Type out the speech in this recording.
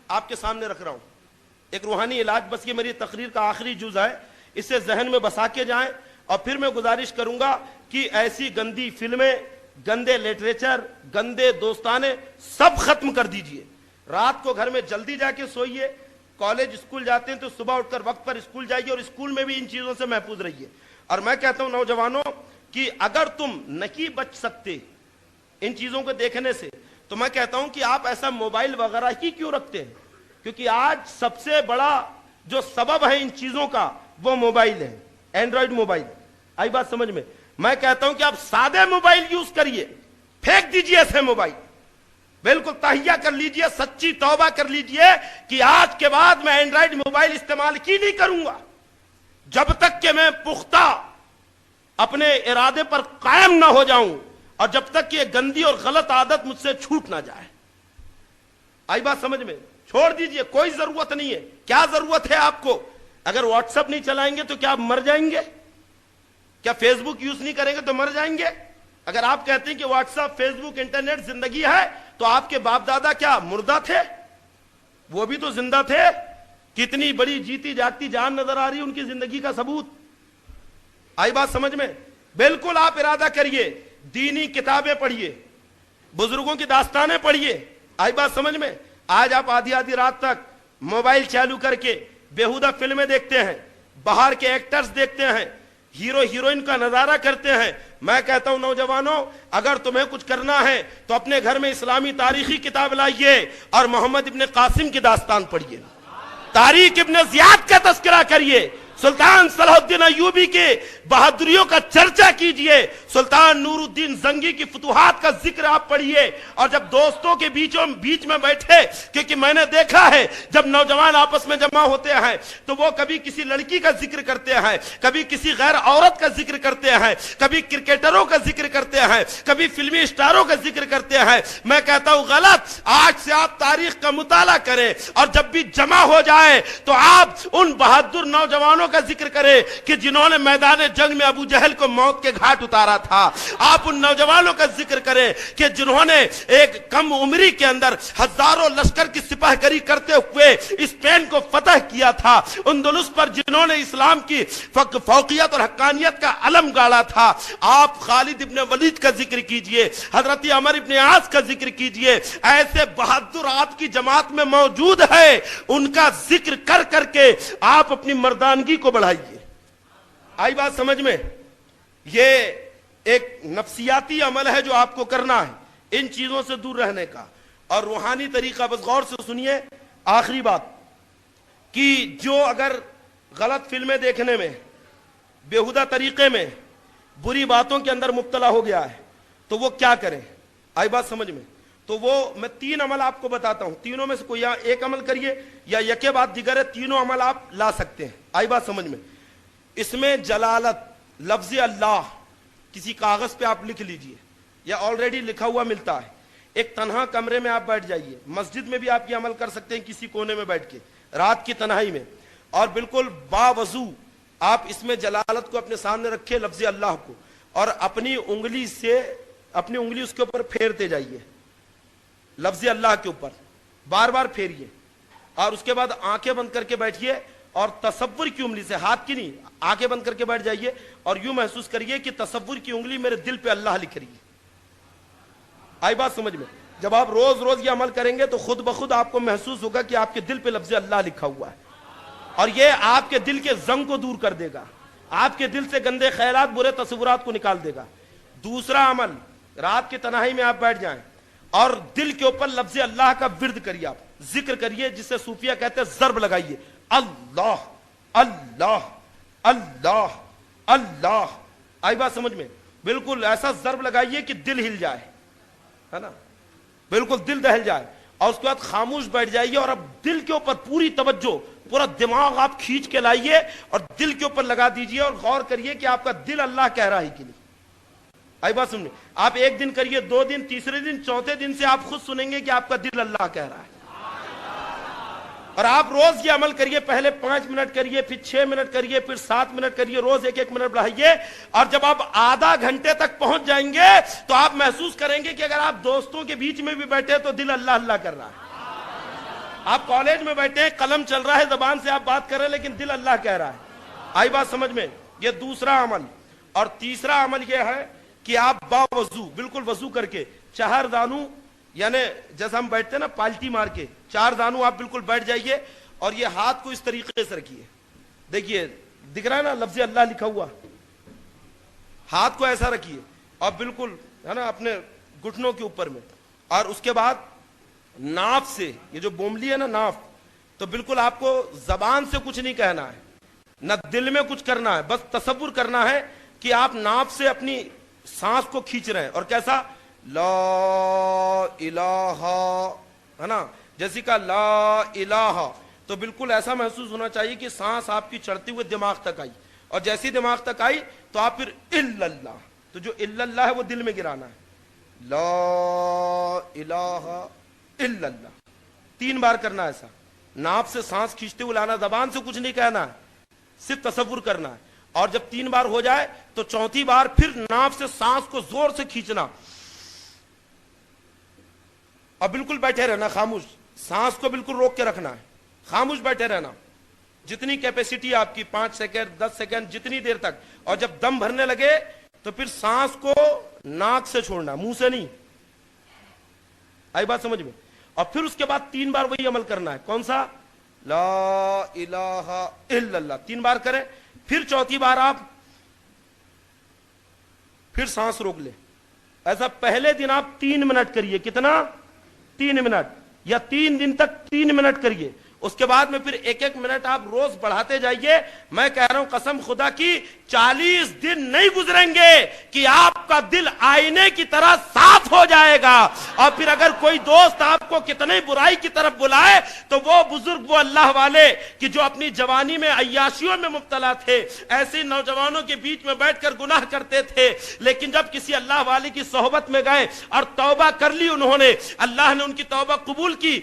آپ کے سامنے رکھ رہا ہوں، ایک روحانی علاج، بس یہ میری تقریر کا آخری جز ہے، اسے ذہن میں بسا کے جائیں، اور پھر میں گزارش کروں گا کہ ایسی گندی فلمیں، گندے لٹریچر، گندے دوستانے سب ختم کر دیجئے۔ رات کو گھر میں جلدی جا کے سوئیے، کالج اسکول جاتے ہیں تو صبح اٹھ کر وقت پر اسکول جائیے، اور اسکول میں بھی ان چیزوں سے محفوظ رہیے۔ اور میں کہتا ہوں نوجوانوں کہ اگر تم نہیں بچ سکتے ان چیزوں کو دیکھنے سے، تو میں کہتا ہوں کہ آپ ایسا موبائل وغیرہ ہی کیوں رکھتے ہیں، کیونکہ آج سب سے بڑا جو سبب ہے ان چیزوں کا وہ موبائل ہے، اینڈرائیڈ موبائل۔ آئی بات سمجھ میں؟ میں کہتا ہوں کہ آپ سادے موبائل یوز کریے، پھینک دیجئے ایسے موبائل، بالکل تہیہ کر لیجئے، سچی توبہ کر لیجئے کہ آج کے بعد میں اینڈرائیڈ موبائل استعمال کی نہیں کروں گا، جب تک کہ میں پختہ اپنے ارادے پر قائم نہ ہو جاؤں، اور جب تک کہ یہ گندی اور غلط عادت مجھ سے چھوٹ نہ جائے۔ آئی بات سمجھ میں؟ چھوڑ دیجئے، کوئی ضرورت نہیں ہے۔ کیا ضرورت ہے آپ کو؟ اگر واٹس ایپ نہیں چلائیں گے تو کیا آپ مر جائیں گے؟ کیا فیس بک یوز نہیں کریں گے تو مر جائیں گے؟ اگر آپ کہتے ہیں کہ واٹس ایپ، فیس بک، انٹرنیٹ زندگی ہے، تو آپ کے باپ دادا کیا مردہ تھے؟ وہ بھی تو زندہ تھے۔ کتنی بڑی جیتی جاگتی جان نظر آ رہی ان کی زندگی کا ثبوت۔ آئی بات سمجھ میں؟ بالکل آپ ارادہ کریے، دینی کتابیں پڑھیے، بزرگوں کی داستانیں پڑھیے۔ آئی بات سمجھ میں؟ آج آپ آدھی آدھی رات تک موبائل چالو کر کے بیہودہ فلمیں دیکھتے ہیں، باہر کے ایکٹرز دیکھتے ہیں، ہیرو ہیروئن کا نظارہ کرتے ہیں۔ میں کہتا ہوں نوجوانوں، اگر تمہیں کچھ کرنا ہے تو اپنے گھر میں اسلامی تاریخی کتاب لائیے اور محمد ابن قاسم کی داستان پڑھیے، تاریخ ابن زیاد کا تذکرہ کریے، سلطان صلاح الدین ایوبی کے بہادریوں کا چرچا کیجئے، سلطان نور الدین زنگی کی فتوحات کا ذکر آپ پڑھیے۔ اور جب دوستوں کے بیچ میں بیٹھے، کیونکہ میں نے دیکھا ہے جب نوجوان آپس میں جمع ہوتے ہیں تو وہ کبھی کسی لڑکی کا ذکر کرتے ہیں، کبھی کسی غیر عورت کا ذکر کرتے ہیں، کبھی کرکٹروں کا ذکر کرتے ہیں، کبھی فلمی اسٹاروں کا ذکر کرتے ہیں۔ میں کہتا ہوں غلط۔ آج سے آپ تاریخ کا مطالعہ کریں، اور جب بھی جمع ہو جائے تو آپ ان بہادر نوجوانوں کا ذکر کرے کہ جنہوں نے میدان جنگ میں ابو جہل کو موت کے گھاٹ اتارا تھا۔ آپ ان نوجوانوں کا ذکر کریں کہ جنہوں نے ایک کم عمری کے اندر ہزاروں لشکر کی سپاہ گری کرتے ہوئے اسپین کو فتح کیا تھا، اندلس پر جنہوں نے اسلام کی فوقیت اور حقانیت کا علم گاڑا تھا۔ آپ خالد ابن ولید کا ذکر کیجئے، حضرت عمر ابن عاص کا ذکر کیجئے۔ ایسے بہادر آپ کی جماعت میں موجود ہے، ان کا ذکر کر کر کے آپ اپنی مردانگی کو بڑھائیے۔ آئی بات سمجھ میں؟ یہ ایک نفسیاتی عمل ہے جو آپ کو کرنا ہے، ان چیزوں سے دور رہنے کا، اور روحانی طریقہ۔ بس غور سے سنیے، آخری بات کہ جو اگر غلط فلمیں دیکھنے میں، بیہودہ طریقے میں، بری باتوں کے اندر مبتلا ہو گیا ہے تو وہ کیا کرے؟ آئی بات سمجھ میں؟ تو وہ میں 3 عمل آپ کو بتاتا ہوں، تینوں میں سے کوئی ایک عمل کریے یا یکے بعد دیگر ہے، تینوں عمل آپ لا سکتے ہیں۔ آئی بات سمجھ میں؟ اس میں جلالت، لفظ اللہ کسی کاغذ پہ آپ لکھ لیجئے، یا آلریڈی لکھا ہوا ملتا ہے۔ ایک تنہا کمرے میں آپ بیٹھ جائیے، مسجد میں بھی آپ یہ عمل کر سکتے ہیں، کسی کونے میں بیٹھ کے رات کی تنہائی میں، اور بالکل باوضو آپ اس میں جلالت کو اپنے سامنے رکھے، لفظ اللہ کو، اور اپنی انگلی اس کے اوپر پھیرتے جائیے، لفظ اللہ کے اوپر بار بار پھیریے، اور اس کے بعد آنکھیں بند کر کے بیٹھیے، اور تصور کی انگلی سے، ہاتھ کی نہیں، آنکھیں بند کر کے بیٹھ جائیے، اور یوں محسوس کریے کہ تصور کی انگلی میرے دل پہ اللہ لکھ رہی ہے۔ آئی بات سمجھ میں؟ جب آپ روز روز یہ عمل کریں گے تو خود بخود آپ کو محسوس ہوگا کہ آپ کے دل پہ لفظ اللہ لکھا ہوا ہے، اور یہ آپ کے دل کے زنگ کو دور کر دے گا، آپ کے دل سے گندے خیالات، برے تصورات کو نکال دے گا۔ دوسرا عمل، رات کی تنہائی میں آپ بیٹھ جائیں اور دل کے اوپر لفظ اللہ کا ورد کریے، آپ ذکر کریے، جسے صوفیہ کہتے ہیں ضرب لگائیے، اللہ اللہ اللہ اللہ۔ آئی بات سمجھ میں؟ بالکل ایسا ضرب لگائیے کہ دل ہل جائے، ہے نا، بالکل دل دہل جائے، اور اس کے بعد خاموش بیٹھ جائیے، اور اب دل کے اوپر پوری توجہ، پورا دماغ آپ کھینچ کے لائیے اور دل کے اوپر لگا دیجئے، اور غور کریے کہ آپ کا دل اللہ کہہ رہا ہے کہ نہیں۔ آئی بات سمجھیں؟ آپ 1 دن کریے، 2 دن، تیسرے دن، چوتھے دن سے آپ خود سنیں گے کہ آپ کا دل اللہ کہہ رہا ہے۔ اور آپ روز یہ عمل کریے، پہلے 5 منٹ کریے، پھر 6 منٹ کریے، پھر 7 منٹ کریے، روز 1 منٹ بڑھائیے، اور جب آپ آدھا گھنٹے تک پہنچ جائیں گے تو آپ محسوس کریں گے کہ اگر آپ دوستوں کے بیچ میں بھی بیٹھے تو دل اللہ اللہ کر رہا ہے۔ آپ کالج میں بیٹھے ہیں، قلم چل رہا ہے، زبان سے آپ بات کر رہے ہیں، لیکن دل اللہ کہہ رہا ہے. آئی بات سمجھ میں؟ یہ دوسرا عمل. اور تیسرا عمل یہ ہے کہ آپ باوضو، بالکل وضو کر کے 4 دانوں، یعنی جیسا ہم بیٹھتے ہیں نا پالٹی مار کے، 4 دانوں آپ بالکل بیٹھ جائیے اور یہ ہاتھ کو اس طریقے سے رکھیے. دیکھیے دکھ رہا ہے نا لفظ اللہ لکھا ہوا، ہاتھ کو ایسا رکھیے اور بالکل ہے نا اپنے گھٹنوں کے اوپر میں. اور اس کے بعد ناف سے، یہ جو بوملی ہے نا ناف، تو بالکل آپ کو زبان سے کچھ نہیں کہنا ہے، نہ دل میں کچھ کرنا ہے، بس تصور کرنا ہے کہ آپ ناف سے اپنی سانس کو کھینچ رہے ہیں. اور کیسا؟ لا الہ، ہے نا، جیسی کا لا الہ، تو بالکل ایسا محسوس ہونا چاہیے کہ سانس آپ کی چڑھتے ہوئے دماغ تک آئی، اور جیسی دماغ تک آئی تو آپ پھر الا اللہ، تو جو الا اللہ ہے وہ دل میں گرانا ہے. لا الہ الا اللہ 3 بار کرنا ہے ایسا. ناف سے سانس کھینچتے ہوئے لانا، زبان سے کچھ نہیں کہنا ہے، صرف تصور کرنا ہے. اور جب 3 بار ہو جائے تو چوتھی بار پھر ناف سے سانس کو زور سے کھینچنا اور بالکل بیٹھے رہنا خاموش. سانس کو بالکل روک کے رکھنا ہے، خاموش بیٹھے رہنا، جتنی کیپیسٹی آپ کی، 5 سیکنڈ 10 سیکنڈ جتنی دیر تک. اور جب دم بھرنے لگے تو پھر سانس کو ناک سے چھوڑنا، منہ سے نہیں. آئی بات سمجھ میں؟ اور پھر اس کے بعد 3 بار وہی عمل کرنا ہے. کون سا؟ لا الہ الا اللہ 3 بار کریں. پھر چوتھی بار آپ پھر سانس روک لیں. ایسا پہلے دن آپ 3 منٹ کریے. کتنا؟ 3 منٹ، یا 3 دن تک 3 منٹ کریے. اس کے بعد میں پھر 1-1 منٹ آپ روز بڑھاتے جائیے. میں کہہ رہا ہوں قسم خدا کی 40 دن نہیں گزریں گے کہ آپ کا دل آئینے کی طرح صاف ہو جائے گا. اور پھر اگر کوئی دوست آپ کو کتنے برائی کی طرف بلائے تو وہ بزرگ، وہ اللہ والے کہ جو اپنی جوانی میں عیاشیوں میں مبتلا تھے، ایسے نوجوانوں کے بیچ میں بیٹھ کر گناہ کرتے تھے، لیکن جب کسی اللہ والے کی صحبت میں گئے اور توبہ کر لی انہوں نے، اللہ نے ان کی توبہ قبول کی